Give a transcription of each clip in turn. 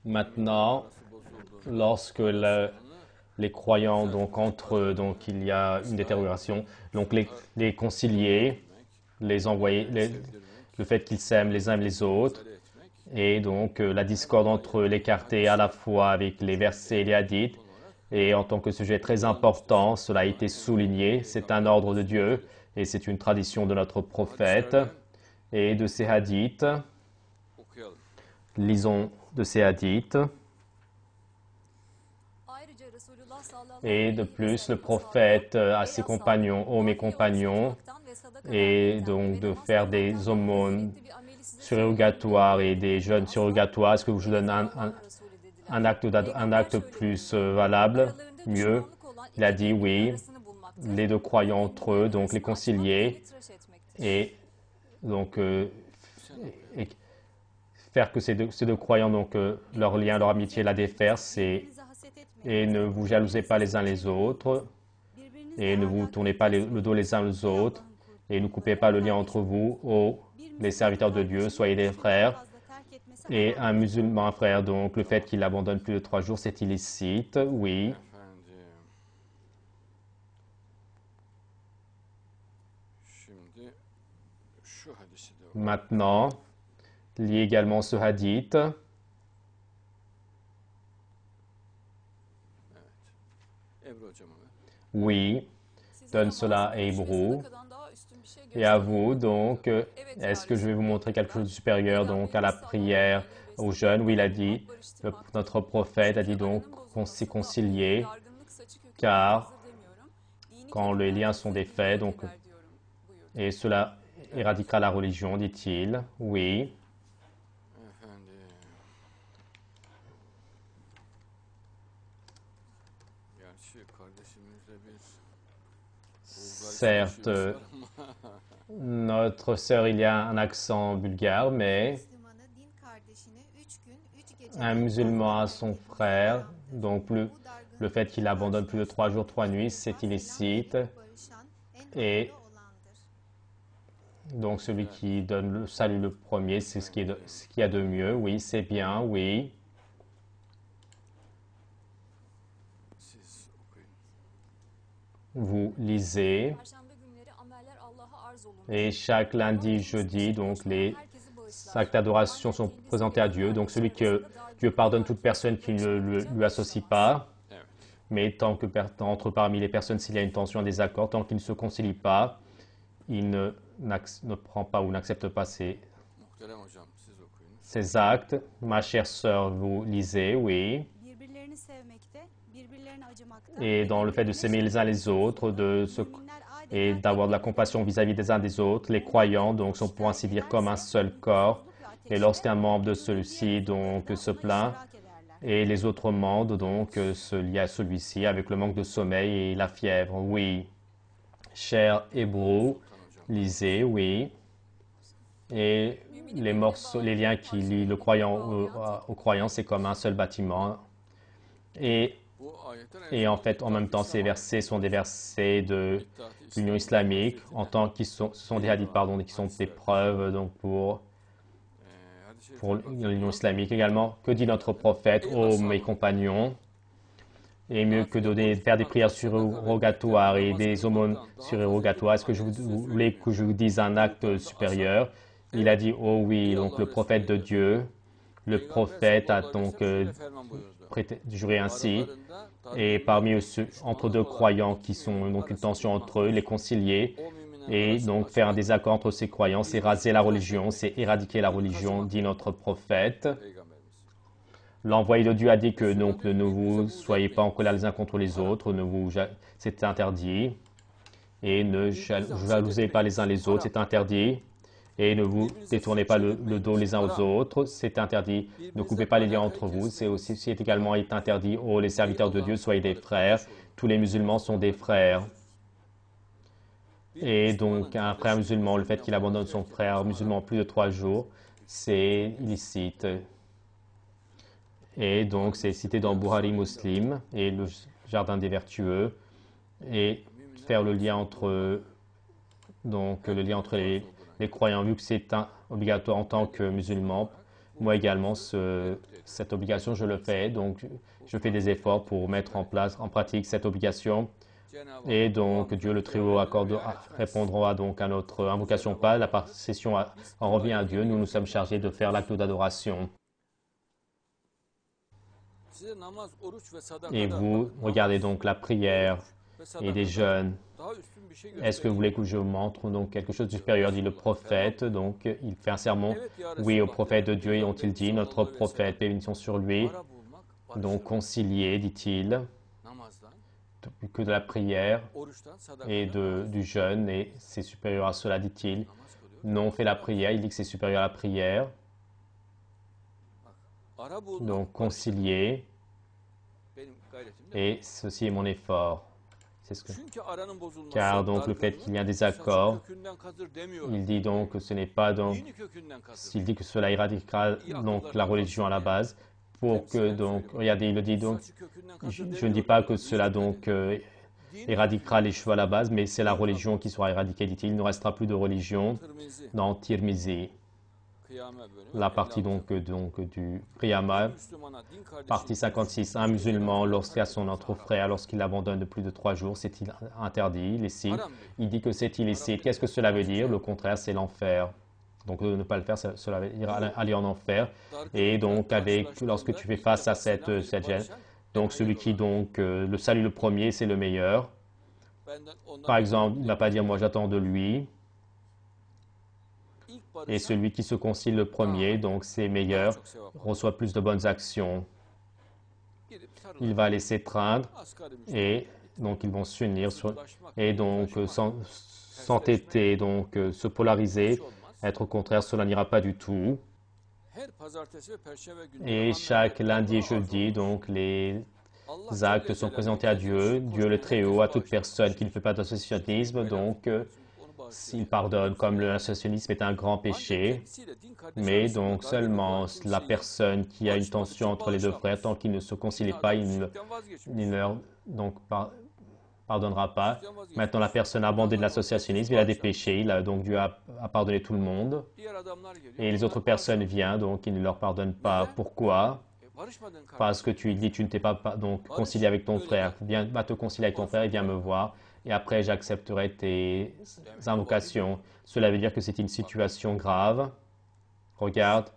Maintenant, lorsque les croyants, donc entre eux, donc il y a une détérioration, donc les concilier, les envoyer, le fait qu'ils s'aiment les uns les autres, et donc la discorde entre eux, l'écarter à la fois avec les versets et les hadiths, et en tant que sujet très important, cela a été souligné, c'est un ordre de Dieu, et c'est une tradition de notre prophète, et de ces hadiths, lisons de ces hadiths. Et de plus, le prophète à ses compagnons, ô mes compagnons, et donc de faire des aumônes surrogatoires et des jeûnes surrogatoires. Est-ce que je donne un acte plus valable, mieux? Il a dit oui, les deux croyants entre eux, donc les concilier, et donc et faire que ces deux croyants, donc leur lien, leur amitié, la défaire, c'est et ne vous jalousez pas les uns les autres, et ne vous tournez pas le dos les uns aux autres, et ne coupez pas le lien entre vous, ô les serviteurs de Dieu, soyez des frères. Et un musulman, un frère, donc le fait qu'il abandonne plus de 3 jours, c'est illicite, oui. Maintenant, lis également ce hadith. Oui, donne cela à Hébreu. Et à vous, donc, est-ce que je vais vous montrer quelque chose de supérieur, donc, à la prière, aux jeunes? Oui, il a dit, notre prophète a dit donc qu'on s'est concilié, car quand les liens sont défaits, donc, et cela éradiquera la religion, dit-il. Oui. Certes, notre sœur, il y a un accent bulgare, mais un musulman a son frère, donc le fait qu'il abandonne plus de 3 jours, 3 nuits, c'est illicite. Et donc celui qui donne le salut le premier, c'est ce qu'il y a de mieux. Oui, c'est bien, oui. Vous lisez. Et chaque lundi, jeudi, donc les actes d'adoration sont présentés à Dieu. Donc celui que Dieu pardonne toute personne qui ne lui associe pas. Mais tant que entre parmi les personnes, s'il y a une tension, un désaccord, tant qu'il ne se concilie pas, il ne prend pas ou n'accepte pas ces actes. Ma chère sœur, vous lisez, oui. Et dans le fait de s'aimer les uns les autres, et d'avoir de la compassion vis-à-vis des uns des autres, les croyants donc sont pour ainsi dire comme un seul corps. Et lorsqu'un membre de celui-ci donc se plaint, et les autres membres donc se lient à celui-ci avec le manque de sommeil et la fièvre. Oui. Cher Hébreu, lisez, oui. Et les morceaux, les liens qui lient le croyant au croyant, c'est comme un seul bâtiment. Et en fait, en même temps, ces versets sont des versets de l'Union islamique, en tant qu'ils sont des hadiths, pardon, qui sont des preuves donc pour l'Union islamique également. Que dit notre prophète, ô mes compagnons? Et mieux que de faire des prières surrogatoires et des aumônes surrogatoires, est-ce que vous voulez que je vous dise un acte supérieur? Il a dit, oh oui, donc le prophète de Dieu, le prophète a donc juré ainsi, et parmi eux, entre deux croyants qui sont donc une tension entre eux, les concilier, et donc faire un désaccord entre ces croyants, c'est raser la religion, c'est éradiquer la religion, dit notre prophète. L'envoyé de Dieu a dit que donc ne vous soyez pas en colère les uns contre les autres, c'est interdit. Et ne jalousez pas les uns les autres, c'est interdit. Et ne vous détournez pas le dos les uns aux autres, c'est interdit. Ne coupez pas les liens entre vous, c'est également interdit. Oh, les serviteurs de Dieu, soyez des frères. Tous les musulmans sont des frères. Et donc, un frère musulman, le fait qu'il abandonne son frère musulman plus de 3 jours, c'est illicite. Et donc, c'est cité dans Bukhari Muslim et le Jardin des Vertueux. Et faire le lien entre, donc, le lien entre les croyants, vu que c'est obligatoire en tant que musulman, Moi également, cette obligation, je le fais. Donc, je fais des efforts pour mettre en pratique cette obligation. Et donc, Dieu le Très-Haut répondra donc à notre invocation pas. La session en revient à Dieu. Nous nous sommes chargés de faire l'acte d'adoration. Et vous regardez donc la prière et des jeûnes. Est-ce que vous voulez que je vous montre donc quelque chose de supérieur, dit le prophète. Donc, il fait un sermon. Oui, au prophète de Dieu, ont-ils dit, notre prophète, bénédiction sur lui. Donc, concilier, dit-il, que de la prière et du jeûne, et c'est supérieur à cela, dit-il. Non, on fait la prière, il dit que c'est supérieur à la prière. Donc, concilier, et ceci est mon effort. Car donc le fait qu'il y a des accords, il dit donc que ce n'est pas donc, s'il dit que cela éradiquera donc la religion à la base, pour que donc, regardez, il le dit donc, je ne dis pas que cela donc éradiquera les cheveux à la base, mais c'est la religion qui sera éradiquée, dit-il. Il ne restera plus de religion dans Tirmizi. La partie donc du Priyama, partie 56. Un musulman, lorsqu'il son autre frère, lorsqu'il abandonne de plus de 3 jours, c'est-il interdit, illicite? Il dit que c'est illicite. Qu'est-ce que cela veut dire? Le contraire, c'est l'enfer. Donc, de ne pas le faire, cela veut dire aller en enfer. Et donc, lorsque tu fais face à cette gêne, donc celui qui, donc, le salut le premier, c'est le meilleur. Par exemple, il ne va pas dire, moi j'attends de lui. Et celui qui se concilie le premier, donc c'est meilleur, reçoit plus de bonnes actions. Il va les s'étreindre et donc ils vont s'unir et donc s'entêter, donc se polariser. Être au contraire, cela n'ira pas du tout. Et chaque lundi et jeudi, donc les actes sont présentés à Dieu, Dieu le Très-Haut, à toute personne qui ne fait pas d'associationnisme, donc s'il pardonne, comme l'associationnisme est un grand péché, mais donc seulement la personne qui a une tension entre les deux frères, tant qu'il ne se concilie pas, il ne leur pardonnera pas. Maintenant, la personne a abandonné l'associationnisme, il a des péchés, donc Dieu a pardonné tout le monde. Et les autres personnes viennent, donc il ne leur pardonne pas. Pourquoi? Parce que tu dis, tu ne t'es pas donc concilié avec ton frère. Va te concilier avec ton frère et viens me voir. Et après, j'accepterai tes invocations. Cela veut dire que c'est une situation grave. Regarde.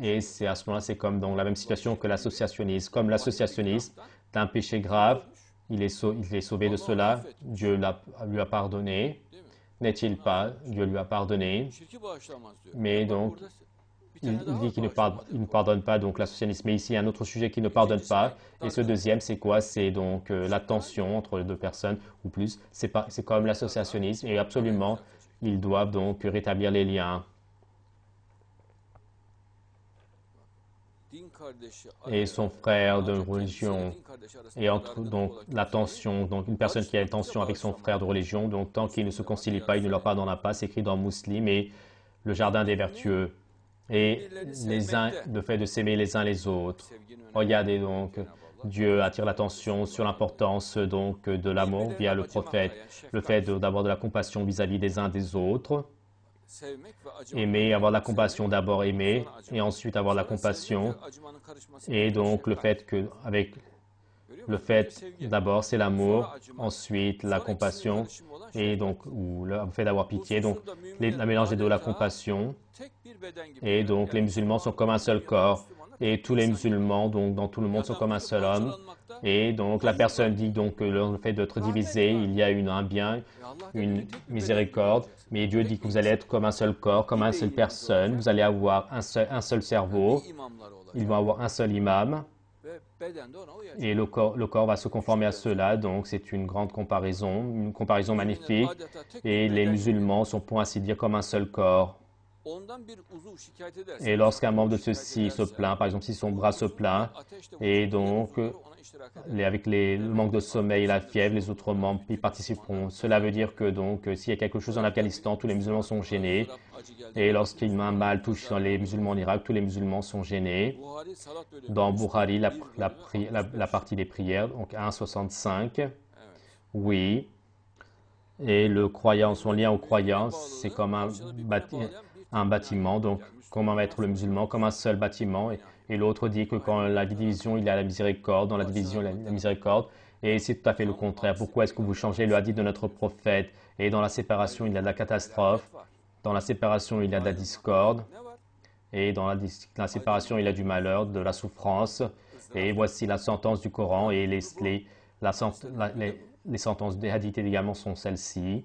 Et c'est à ce moment-là, c'est comme dans la même situation que l'associationnisme. Comme l'associationnisme, d'un péché grave, il est sauvé de cela. Dieu lui a pardonné. N'est-il pas? Dieu lui a pardonné. Mais donc, il dit qu'il ne pardonne pas donc l'associationnisme. Mais ici, il y a un autre sujet qui ne pardonne pas. Et ce deuxième, c'est quoi? C'est donc la tension entre les deux personnes ou plus. C'est comme l'associationnisme. Et absolument, ils doivent donc rétablir les liens. Et son frère de religion. Et entre donc la tension, donc une personne qui a une tension avec son frère de religion, donc tant qu'il ne se concilie pas, il ne leur pardonnera pas. C'est écrit dans Muslim et le jardin des vertueux. Et le fait de s'aimer les uns les autres. Regardez donc, Dieu attire l'attention sur l'importance donc de l'amour via le prophète, le fait d'avoir de la compassion vis-à-vis des uns des autres. Aimer, avoir de la compassion, d'abord aimer, et ensuite avoir de la compassion. Et donc le fait d'abord c'est l'amour, ensuite la compassion, et donc le fait d'avoir pitié. Donc la mélange des deux, la compassion. Et donc les musulmans sont comme un seul corps. Et tous les musulmans, donc dans tout le monde, sont comme un seul homme. Et donc la personne dit donc que le fait d'être divisé, il y a un bien, une miséricorde. Mais Dieu dit que vous allez être comme un seul corps, comme une seule personne. Vous allez avoir un seul cerveau. Ils vont avoir un seul imam. Et le corps va se conformer à cela. Donc c'est une grande comparaison, une comparaison magnifique. Et les musulmans sont pour ainsi dire comme un seul corps. Et lorsqu'un membre de ceux-ci se plaint, par exemple si son bras se plaint, et donc avec le manque de sommeil et la fièvre, les autres membres y participeront. Cela veut dire que donc s'il y a quelque chose en Afghanistan, tous les musulmans sont gênés. Et lorsqu'il y a un mal touche dans les musulmans en Irak, tous les musulmans sont gênés. Dans Bukhari, la partie des prières, donc 1,65. Oui. Et le croyant, son lien au croyant, c'est comme un bâtiment, donc comment être le musulman comme un seul bâtiment. Et l'autre dit que quand la division, il y a la miséricorde, dans la division, il y a la miséricorde. Et c'est tout à fait le contraire. Pourquoi est-ce que vous changez le hadith de notre prophète? Et dans la séparation, il y a de la catastrophe. Dans la séparation, il y a de la discorde. Et dans la séparation, il y a du malheur, de la souffrance. Et voici la sentence du Coran. Et les sentences des hadiths également sont celles-ci.